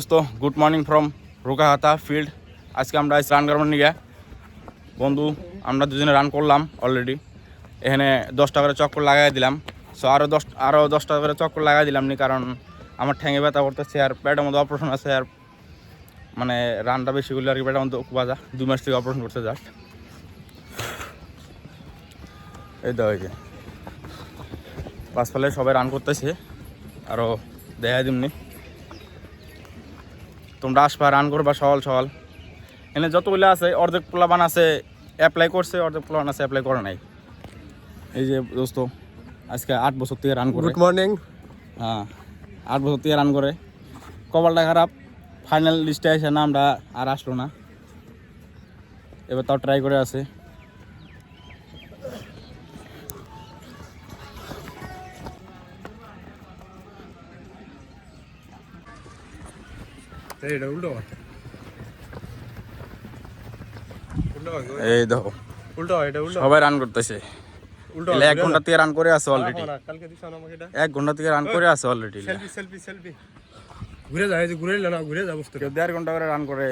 दोस्तों good morning from রোকাহাতা field. আজকে আমরা রান করবার নিয়ে বন্ধু আমরা দুজনে রান করলাম অলরেডি। এখানে 10টা করে চক্কর লাগাই দিলাম। সো আরও 10টা করে চক্কর লাগাই দিলাম নি, কারণ আমার ঠ্যাঙে ব্যথা করতেছে আর পেটের মধ্যে অপারেশন আছে। আর মানে রানটা বেশি করলে আর কি পেটের মধ্যে বাজা 2 মাস থেকে অপারেশন করতে জাস্ট। এই তো হয়েছে পাঁচফালে সবাই রান করতেছে, আরও দেখা দিমনি। তোমরা আসবা রান করবা সকাল সকাল। এনে যতগুলো আছে অর্ধেক প্লাবান আছে অ্যাপ্লাই করছে, অর্ধেক প্লাবান আছে অ্যাপ্লাই করে নাই। এই যে দোস্ত আজকে 8 বছর থেকে রান করে। Good morning. হ্যাঁ 8 বছর থেকে রান করে। কপালটা খারাপ, ফাইনাল লিস্টে এসে নামটা আর আসলো না। এবার তাও ট্রাই করে আছে। এই দেখো সবাই রান করতেছে। 1 ঘন্টা থেকে রান করে আছে অলরেডি। 1 ঘন্টা থেকে রান করে আছে অলরেডি। ঘুরে যায় যে ঘুরে না ঘুরে যাবো। কেউ 1.5 ঘন্টা করে রান করে,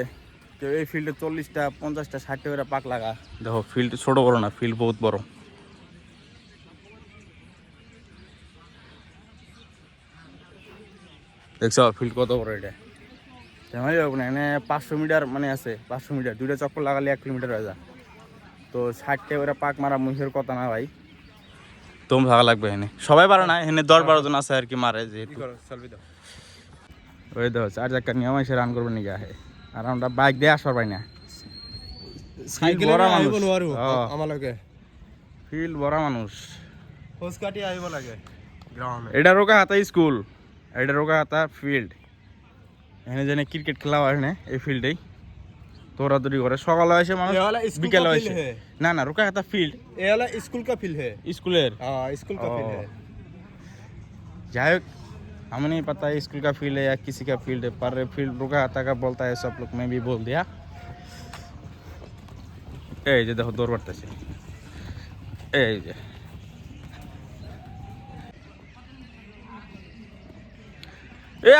কেউ এই ফিল্ডে 40টা 50টা 60টা করে পাক লাগা। দেখো ফিল্ড ছোট বড় না, ফিল্ড বহুত বড়। দেখছো ফিল্ড কত বড় এটা। তেমনি এখানে 500 মিটার মানে আছে, 500 মিটার 2টা চক্কর লাগালে 1 কিলোমিটার হয়ে যায়। তো 60টা করে পাক মারা মুখের কথা না ভাই, তোম ভালো লাগবে। এখানে সবাই পারে না, এখানে 10-12 জন আছে আর কি মারে। যেহেতু ওই তো 4 চাকার নিয়ম এসে রান করবে নাকি আহে। আর আমরা বাইক দিয়ে আসবার পাই না। ফিল্ড ভরা মানুষ, ফিল্ড ভরা মানুষ। এটা রোকাহাতা স্কুল, এটা রোকাহাতা ফিল্ড। এখানে যেন ক্রিকেট খেলা হয় না এই ফিল্ডেই। দৌড়াদৌড়ি করে সকালে আসে মানুষ, বিকেলে আসে। না না রোকাহাতা ফিল্ড स्कूल का फील्ड है। स्कूलेर स्कूल का फील्ड है। जाए हमें नहीं पता है स्कूल का फील्ड है या किसी का फील्ड है, पर फील्ड रोकाहाता का बोलता है सब लोग। मैं भी बोल दिया। এই যে দেখো দৌড় মারতেছে। এই যে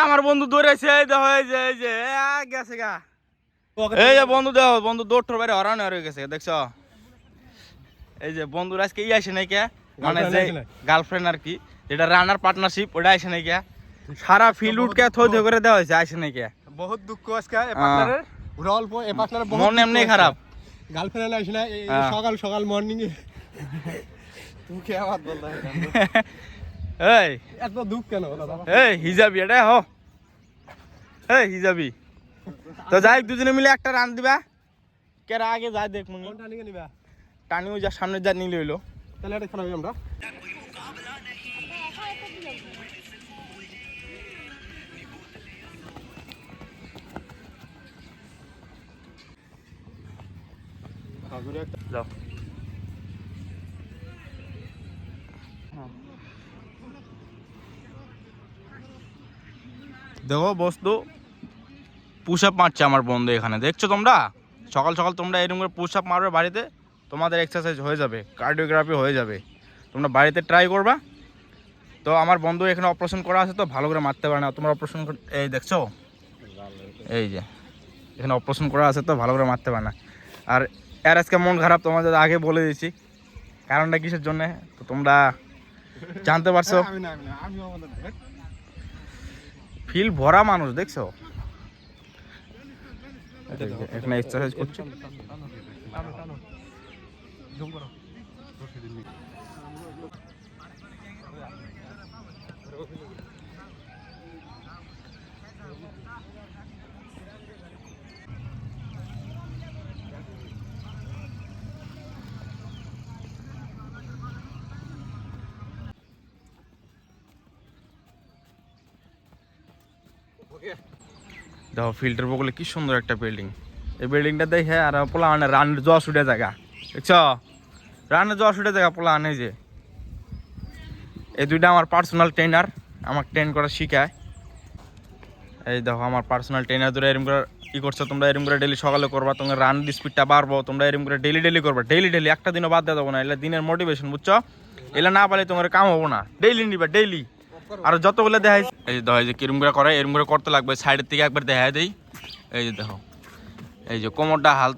আমার বন্ধু দৌড়াইছে। এই দেখো এই যে গেছে গা। এই যে বন্ধু দেখো, বন্ধু দৌড়টোর বাইরে হরানো হয়ে গেছে। দেখছো এই যে বন্ধুর আজকে আসে নাই কে, মানে যে গার্লফ্রেন্ড আর কি, যেটা রানার পার্টনারশিপ ওটা আসে নাই কে। সারা ফিল্ড উঠকে থই করে দেওয়া হয়েছে, আসে নাই কে। বহুত দুঃখ আজকে এই পার্টনারের। ওরা অল্প এই পার্টনারের বহুত মন এমনি খারাপ। গার্লফ্রেন্ড আসে না এই সকাল সকাল মর্নিং এ। তুই কি আওয়াজ বললা? এই এত দুঃখ কেন বলো বাবা? এই হিজাবি এটা হো। এই হিজাবি তো যাই দুজনে মিলে একটা রান দিবা। কেরা আগে যায় দেখ মুনি। কোনটা নিয়ে নিবা? টানিও যা সামনে যা নিলে হইলো। তাহলে এটা খেলা আমরা। যাও দেখো বস্তু পুশ আপ মারছে আমার বন্ধু এখানে। দেখছো তোমরা সকাল সকাল তোমরা এরকম করে পুশ আপ মারবে বাড়িতে, তোমাদের এক্সারসাইজ হয়ে যাবে, কার্ডিওগ্রাফি হয়ে যাবে। তোমরা বাড়িতে ট্রাই করবা। তো আমার বন্ধু এখানে অপারেশন করা আছে, তো ভালো করে মারতে পারে না। তোমরা অপারেশন এই দেখছো এই যে এখানে অপারেশন করা আছে, তো ভালো করে মারতে পারে না। আর এর আজকে মন খারাপ, তোমাদের আগে বলে দিয়েছি কারণটা কিসের জন্য, তো তোমরা জানতে পারছো। ফিল্ড ভরা মানুষ দেখছো, এখানে এক্সারসাইজ করছে। দেখো ফিল্টার বগলে কি সুন্দর একটা বিল্ডিং। এই বিল্ডিংটা দেখে আর পোলা মানে রানের জশ উঠে জায়গা। দেখছ রানের জশ উঠে জায়গা পোলা আনে। যে এই দুইটা আমার পার্সোনাল ট্রেনার, আমাকে ট্রেন করা শিখায়। এই দেখো আমার পার্সোনাল ট্রেনার ধরে এরকম করে ই করছো। তোমরা এরকম করে ডেলি সকালে করবা, তোমার রান স্পিডটা বাড়বো। তোমরা এরকম করে ডেলি করবা, ডেলি একটা দিনও বাদ দিয়ে দেবো না। এগুলো দিনের মোটিভেশন বুঝছো। এগুলো না পারলে তোমার কাম হবো না। ডেইলি নিবা, ডেইলি আর যতগুলো দেখাই এই যে দেখো এই যে কিরম করে করে এরম করে করতে লাগবে সাইডের থেকে একবার দেখাই দেই এই যে দেখো এই যে কোমরটা হাল